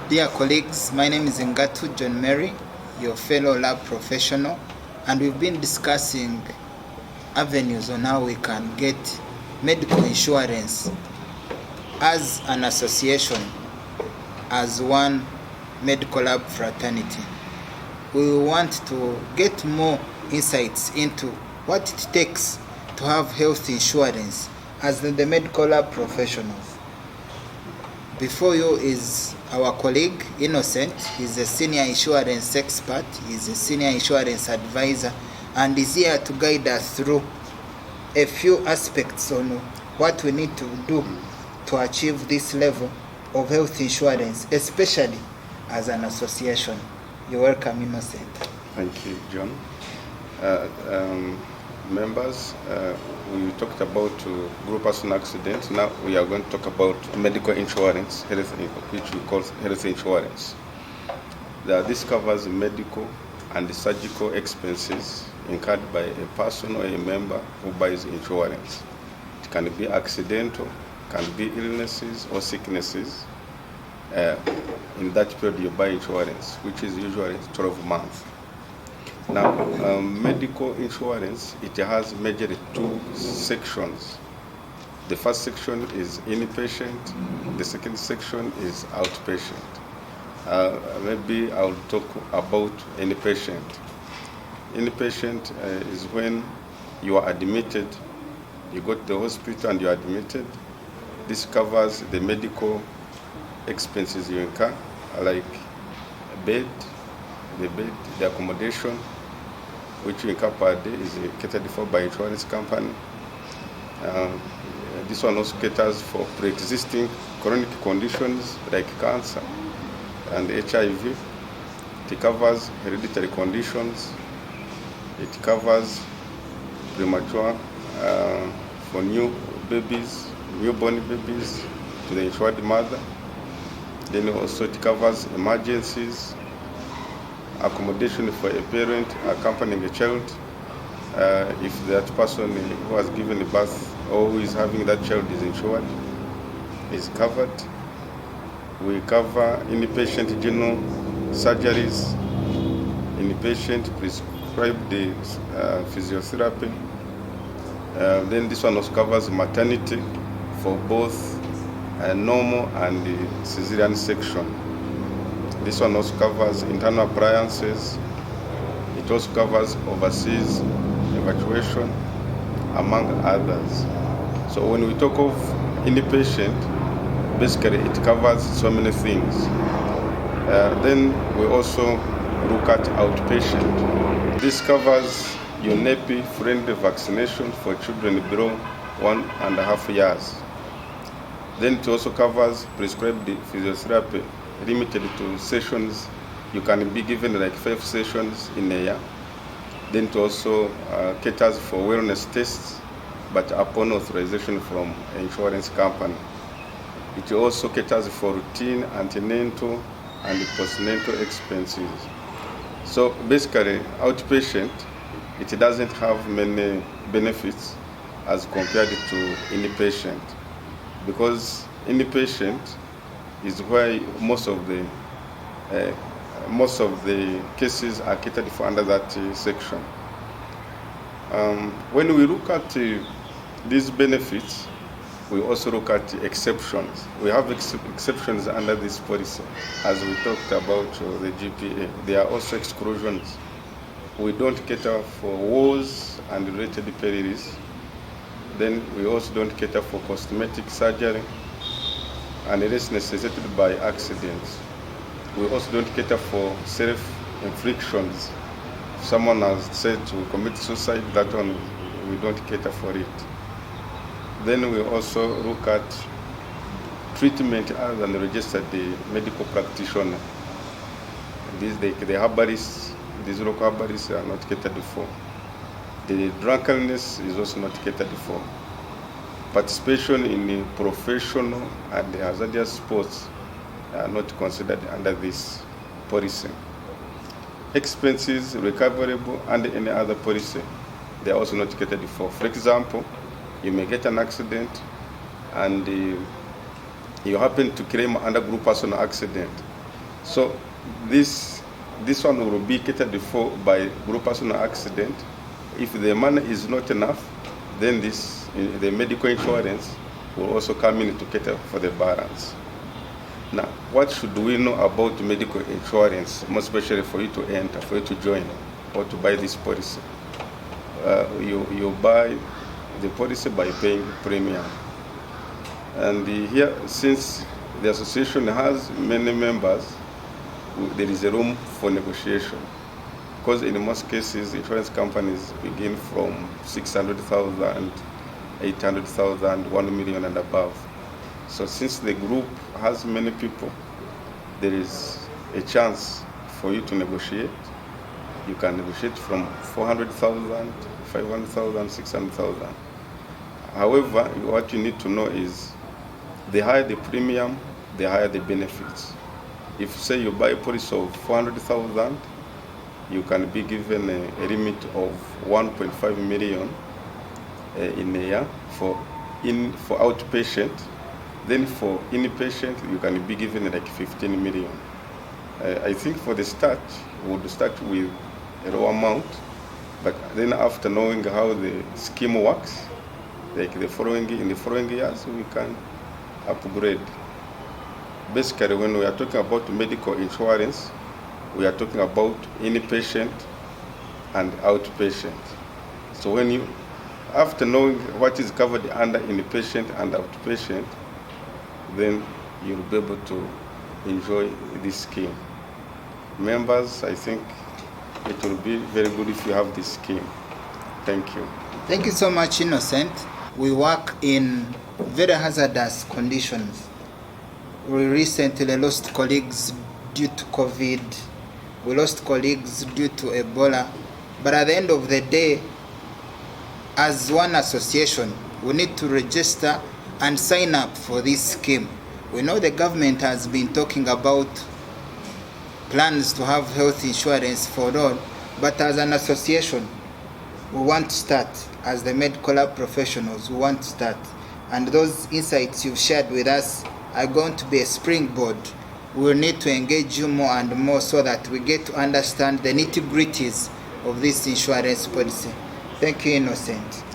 Dear colleagues, my name is Ngattu Johnnie, your fellow lab professional, and we've been discussing avenues on how we can get medical insurance as an association, as one medical lab fraternity. We want to get more insights into what it takes to have health insurance as the medical lab professionals. Before you is our colleague Innocent. He's a senior insurance expert, he's a senior insurance advisor, and is here to guide us through a few aspects on what we need to do to achieve this level of health insurance, especially as an association. You're welcome, Innocent. Thank you, John. Members, we talked about group personal accidents. Now we are going to talk about medical insurance, which we call health insurance. This covers medical and surgical expenses incurred by a person or a member who buys insurance. It can be accidental, can be illnesses or sicknesses. In that period you buy insurance, which is usually 12 months. Now, medical insurance, it has majorly two sections. The first section is inpatient, the second section is outpatient. Maybe I'll talk about inpatient. Inpatient is when you are admitted, you go to the hospital and you are admitted. This covers the medical expenses you incur, like the accommodation, which you incur per day, is catered for by insurance company. This one also caters for pre-existing chronic conditions like cancer and HIV. It covers hereditary conditions. It covers premature for newborn babies to the insured mother. Then also it covers emergencies, accommodation for a parent accompanying a child, if that person who has given birth or who is having that child is insured, is covered. We cover inpatient general surgeries, inpatient prescribed physiotherapy. Then this one also covers maternity for both normal and the cesarean section. This one also covers internal appliances. It also covers overseas evacuation, among others. So when we talk of inpatient, basically it covers so many things. Then we also look at outpatient. This covers UMLTA-friendly vaccination for children below 1.5 years. Then it also covers prescribed physiotherapy, limited to sessions. You can be given like 5 sessions in a year. Then it also caters for wellness tests, but upon authorization from an insurance company. It also caters for routine antenatal and postnatal expenses. So basically, outpatient, it doesn't have many benefits as compared to inpatient, because inpatient is where most of the cases are catered for under that section. When we look at these benefits, we also look at exceptions. We have exceptions under this policy, as we talked about the GPA. There are also exclusions. We don't cater for wars and related perils. Then we also don't cater for cosmetic surgery and unless necessitated by accidents. We also don't cater for self-inflictions. If someone has said to commit suicide, that one we don't cater for it. Then we also look at treatment other than registered medical practitioner. The herbalists, these local herbalists are not catered for. The drunkenness is also not catered for. Participation in professional and hazardous sports are not considered under this policy. Expenses recoverable under any other policy, they are also not catered for. For example, you may get an accident and you happen to claim under group personal accident. So this one will be catered for by group personal accident. If the money is not enough, then the medical insurance will also come in to cater for the balance. Now, what should we know about medical insurance, most especially for you to enter, for you to join, or to buy this policy? You buy the policy by paying premium. And here, since the association has many members, there is a room for negotiation. Because in most cases, insurance companies begin from 600,000, 800,000, 1 million and above. So since the group has many people, there is a chance for you to negotiate. You can negotiate from 400,000, 500,000, 600,000. However, what you need to know is the higher the premium, the higher the benefits. If, say, you buy a policy of 400,000, you can be given a limit of 1.5 million in a year for outpatient. Then for inpatient, you can be given like 15 million. I think for the start, we would start with a low amount, but then after knowing how the scheme works, like in the following years, we can upgrade. Basically, when we are talking about medical insurance, we are talking about inpatient and outpatient. So after knowing what is covered under inpatient and outpatient, then you'll be able to enjoy this scheme. Members, I think it will be very good if you have this scheme. Thank you. Thank you so much, Innocent. We work in very hazardous conditions. We recently lost colleagues due to COVID. We lost colleagues due to Ebola. But at the end of the day, as one association, we need to register and sign up for this scheme. We know the government has been talking about plans to have health insurance for all, but as an association, we want to start. As the medical lab professionals, we want to start. And those insights you've shared with us are going to be a springboard. We will need to engage you more and more so that we get to understand the nitty-gritties of this insurance policy. Thank you, Innocent.